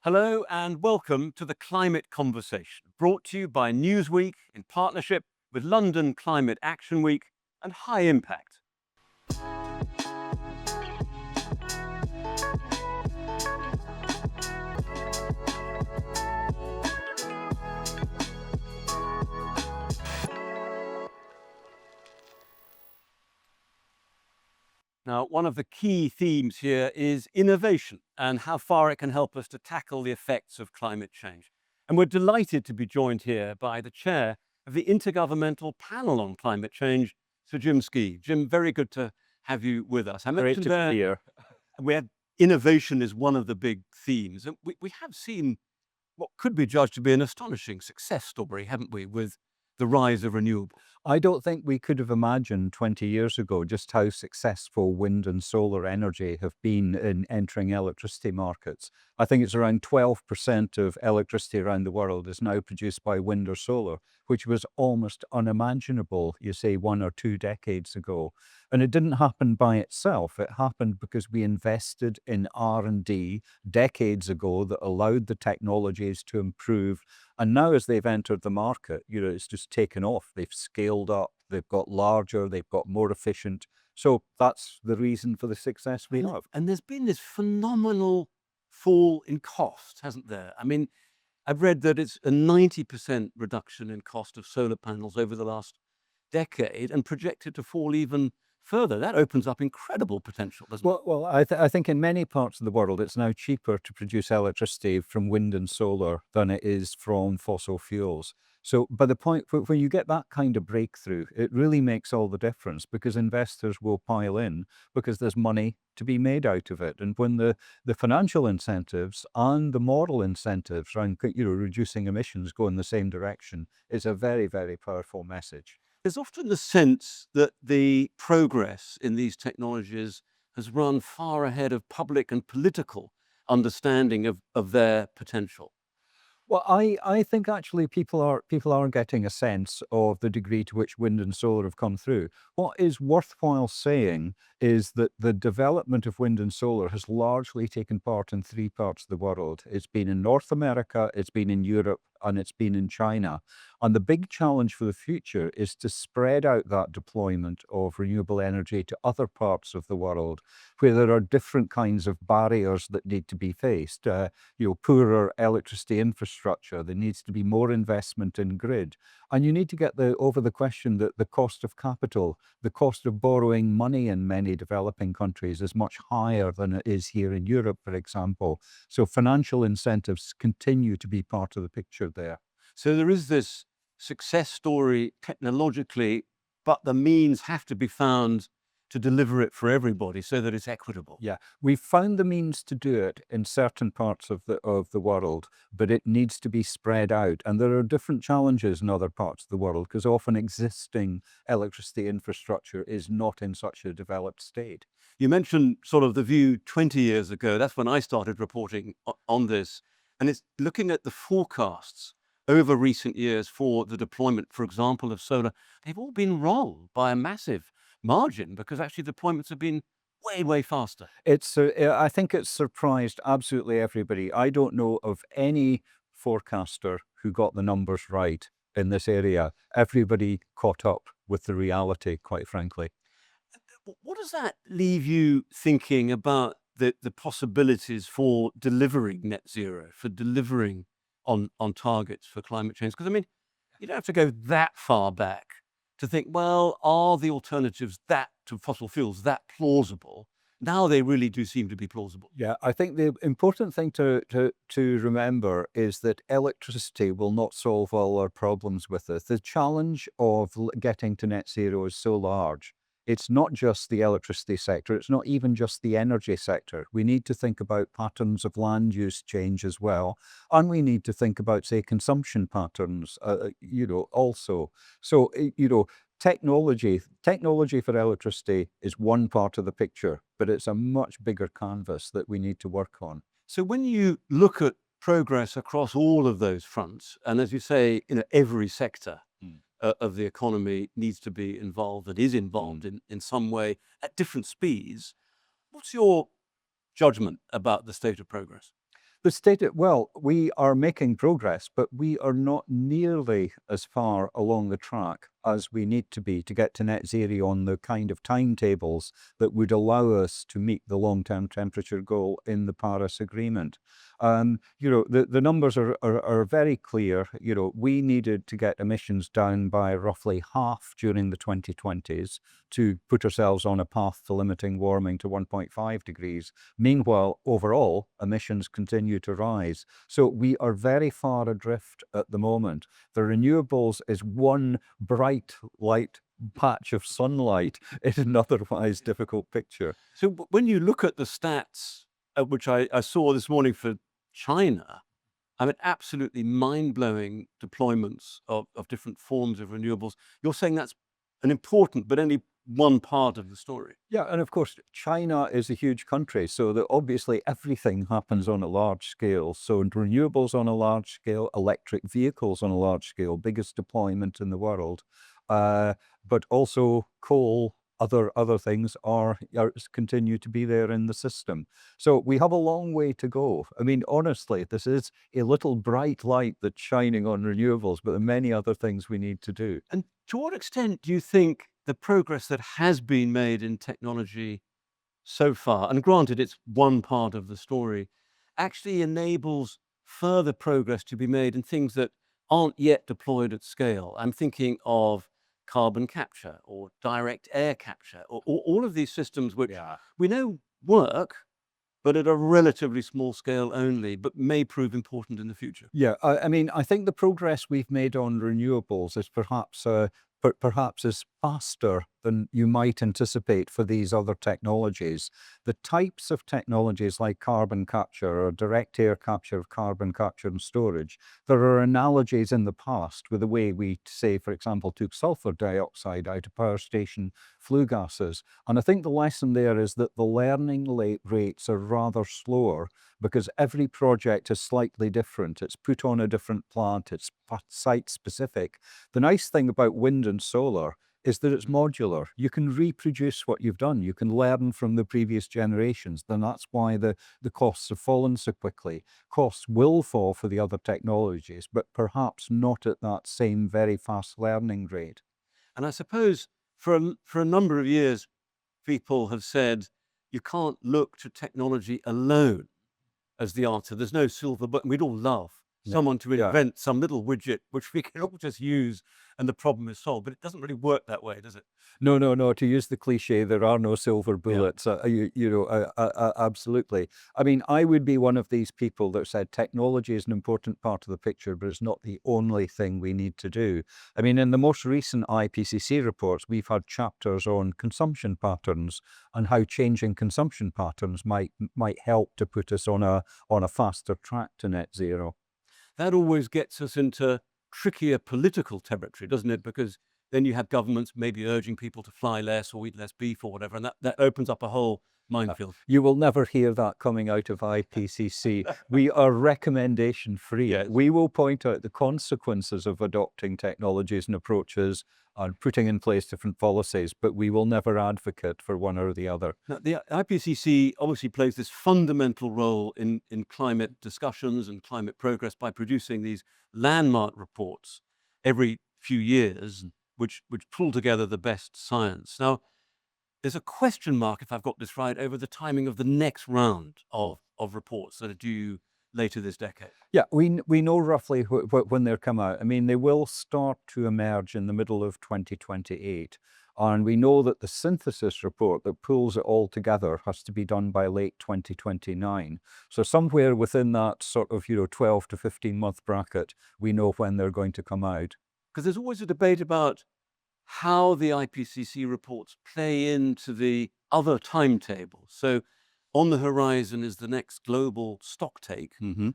Hello and welcome to the Climate Conversation, brought to you by Newsweek in partnership with London Climate Action Week and High Impact. Now, one of the key themes here is innovation and how far it can help us to tackle the effects of climate change. And we're delighted to be joined here by the chair of the Intergovernmental Panel on Climate Change, Sir Jim Skea. Jim, very good to have you with us. I Great mentioned to there be here. where innovation is one of the big themes. And we have seen what could be judged to be an astonishing success story, haven't we, with the rise of renewables? I don't think we could have imagined 20 years ago just how successful wind and solar energy have been in entering electricity markets. I think it's around 12% of electricity around the world is now produced by wind or solar, which was almost unimaginable, you say, 1 or 2 decades ago. And it didn't happen by itself. It happened because we invested in R&D decades ago that allowed the technologies to improve. And now as they've entered the market, it's just taken off. They've scaled up, they've got larger, they've got more efficient. So that's the reason for the success we have. And there's been this phenomenal fall in cost, hasn't there? I mean, I've read that it's a 90% reduction in cost of solar panels over the last decade and projected to fall even further. That opens up incredible potential, doesn't it? I think in many parts of the world, it's now cheaper to produce electricity from wind and solar than it is from fossil fuels. So by the point when you get that kind of breakthrough, it really makes all the difference because investors will pile in because there's money to be made out of it. And when the financial incentives and the moral incentives around reducing emissions go in the same direction, it's a very, very powerful message. There's often the sense that the progress in these technologies has run far ahead of public and political understanding of their potential. Well, I think actually people are getting a sense of the degree to which wind and solar have come through. What is worthwhile saying is that the development of wind and solar has largely taken part in three parts of the world. It's been in North America, it's been in Europe, and it's been in China. And the big challenge for the future is to spread out that deployment of renewable energy to other parts of the world where there are different kinds of barriers that need to be faced. Poorer electricity infrastructure. There needs to be more investment in grid. And you need to get over the question that the cost of capital, the cost of borrowing money in many developing countries is much higher than it is here in Europe, for example. So financial incentives continue to be part of the picture there. So there is this success story technologically, but the means have to be found to deliver it for everybody so that it's equitable. Yeah, we've found the means to do it in certain parts of the world, but it needs to be spread out. And there are different challenges in other parts of the world because often existing electricity infrastructure is not in such a developed state. You mentioned sort of the view 20 years ago. That's when I started reporting on this. And it's looking at the forecasts over recent years for the deployment, for example, of solar. They've all been wrong by a massive margin because actually deployments have been way, way faster. I think it's surprised absolutely everybody. I don't know of any forecaster who got the numbers right in this area. Everybody caught up with the reality, quite frankly. What does that leave you thinking about the possibilities for delivering net zero, for delivering on targets for climate change? Because I mean, you don't have to go that far back to think, well, are the alternatives to fossil fuels that plausible? Now they really do seem to be plausible. Yeah, I think the important thing to remember is that electricity will not solve all our problems with it. The challenge of getting to net zero is so large. It's not just the electricity sector. It's not even just the energy sector. We need to think about patterns of land use change as well. And we need to think about, say, consumption patterns, also. So, technology for electricity is one part of the picture, but it's a much bigger canvas that we need to work on. So when you look at progress across all of those fronts, and as you say, every sector of the economy needs to be involved and is involved in some way at different speeds, what's your judgment about the state of progress? The state, well, we are making progress, but we are not nearly as far along the track as we need to be to get to net zero on the kind of timetables that would allow us to meet the long-term temperature goal in the Paris Agreement. The numbers are very clear. We needed to get emissions down by roughly half during the 2020s to put ourselves on a path to limiting warming to 1.5 degrees. Meanwhile, overall, emissions continue to rise. So we are very far adrift at the moment. The renewables is one bright light patch of sunlight in an otherwise difficult picture. So when you look at the stats, which I saw this morning for China, I mean, absolutely mind-blowing deployments of different forms of renewables. You're saying that's an important, but only one part of the story. Yeah, and of course, China is a huge country, so that obviously everything happens on a large scale. So renewables on a large scale, electric vehicles on a large scale, biggest deployment in the world, but also coal. Other things are continue to be there in the system. So we have a long way to go. I mean, honestly, this is a little bright light that's shining on renewables, but there are many other things we need to do. And to what extent do you think the progress that has been made in technology so far, and granted it's one part of the story, actually enables further progress to be made in things that aren't yet deployed at scale? I'm thinking of carbon capture or direct air capture, or all of these systems which Yeah. we know work, but at a relatively small scale only, but may prove important in the future. Yeah, I mean, I think the progress we've made on renewables is perhaps is faster than you might anticipate for these other technologies. The types of technologies like carbon capture or direct air capture of carbon capture and storage, there are analogies in the past with the way we, say, for example, took sulfur dioxide out of power station flue gases. And I think the lesson there is that the learning rates are rather slower because every project is slightly different. It's put on a different plant, it's site specific. The nice thing about wind and solar is that it's modular. You can reproduce what you've done. You can learn from the previous generations. Then that's why the costs have fallen so quickly. Costs will fall for the other technologies, but perhaps not at that same very fast learning rate. And I suppose for a number of years, people have said you can't look to technology alone as the answer. There's no silver button. We'd all love Yeah. someone to Yeah. invent some little widget which we can all just use and the problem is solved. But it doesn't really work that way, does it? No, no, no. To use the cliche, there are no silver Yeah. bullets. Absolutely. I mean, I would be one of these people that said technology is an important part of the picture, but it's not the only thing we need to do. I mean, in the most recent IPCC reports, we've had chapters on consumption patterns and how changing consumption patterns might help to put us on a faster track to net zero. That always gets us into trickier political territory, doesn't it? Because then you have governments maybe urging people to fly less or eat less beef or whatever, and that opens up a whole minefield. You will never hear that coming out of IPCC. We are recommendation free. Yes. We will point out the consequences of adopting technologies and approaches and putting in place different policies, but we will never advocate for one or the other. Now, the IPCC obviously plays this fundamental role in climate discussions and climate progress by producing these landmark reports every few years, which pull together the best science. Now, there's a question mark, if I've got this right, over the timing of the next round of reports that are due later this decade. Yeah, we know roughly when they'll come out. I mean, they will start to emerge in the middle of 2028. And we know that the synthesis report that pulls it all together has to be done by late 2029. So somewhere within that sort of 12 to 15 month bracket, we know when they're going to come out. Because there's always a debate about how the IPCC reports play into the other timetables. So on the horizon is the next global stocktake,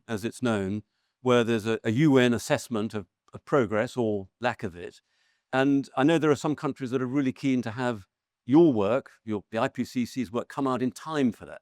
as it's known, where there's a UN assessment of progress or lack of it. And I know there are some countries that are really keen to have your work, the IPCC's work, come out in time for that.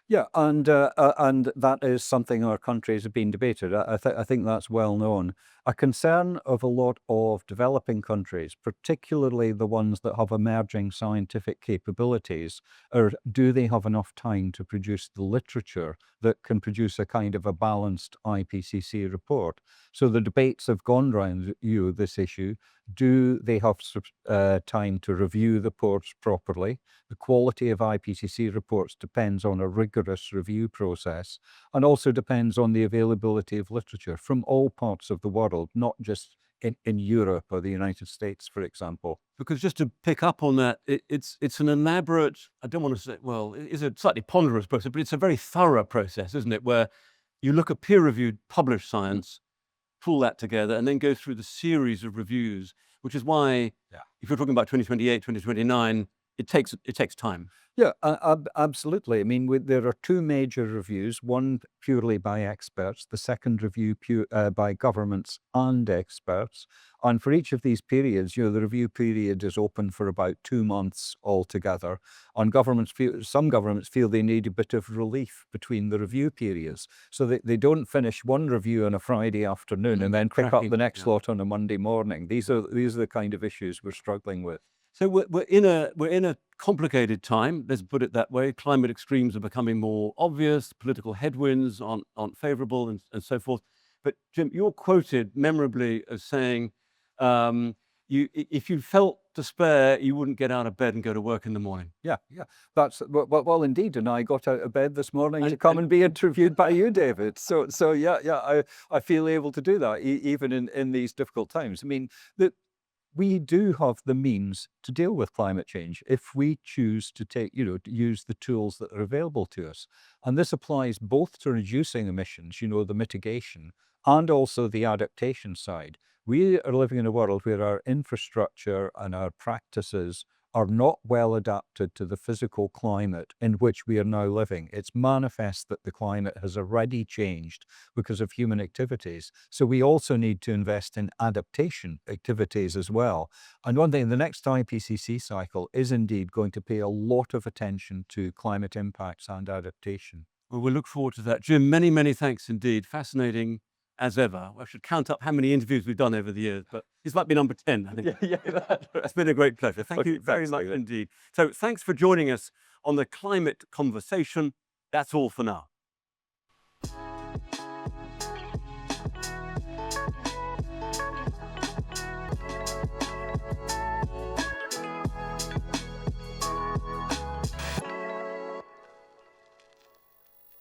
Yeah, and that is something our countries have been debated. I think that's well known. A concern of a lot of developing countries, particularly the ones that have emerging scientific capabilities, are do they have enough time to produce the literature that can produce a kind of a balanced IPCC report? So the debates have gone round this issue. Do they have time to review the reports properly? The quality of IPCC reports depends on a rigorous review process and also depends on the availability of literature from all parts of the world, not just in Europe or the United States, for example. Because just to pick up on that, it's an elaborate, I don't want to say, well, it is a slightly ponderous process, but it's a very thorough process, isn't it? Where you look at peer-reviewed published science, pull that together, and then go through the series of reviews, which is why Yeah. if you're talking about 2028, 2029, it takes time. Yeah, absolutely. I mean, there are two major reviews, one purely by experts, the second review by governments and experts. And for each of these periods, the review period is open for about 2 months altogether. And some governments feel they need a bit of relief between the review periods. So they don't finish one review on a Friday afternoon and then pick up Cracking, the next yeah. lot on a Monday morning. These are the kind of issues we're struggling with. So we're in a complicated time. Let's put it that way. Climate extremes are becoming more obvious. Political headwinds aren't favourable, and so forth. But Jim, you're quoted memorably as saying, if you felt despair, you wouldn't get out of bed and go to work in the morning. Yeah, yeah. That's well, indeed. And I got out of bed this morning to And- come and be interviewed by you, David. So yeah, yeah. I feel able to do that even in these difficult times. I mean, that we do have the means to deal with climate change if we choose to to use the tools that are available to us. And this applies both to reducing emissions, the mitigation, and also the adaptation side. We are living in a world where our infrastructure and our practices are not well adapted to the physical climate in which we are now living. It's manifest that the climate has already changed because of human activities. So we also need to invest in adaptation activities as well. And one thing, the next IPCC cycle is indeed going to pay a lot of attention to climate impacts and adaptation. Well, we'll look forward to that. Jim, many, many thanks indeed. Fascinating as ever. I should count up how many interviews we've done over the years, but this might be number 10, I think. It's been a great pleasure. Thank Okay, you very thanks, much David. indeed. So thanks for joining us on the climate conversation. That's all for now.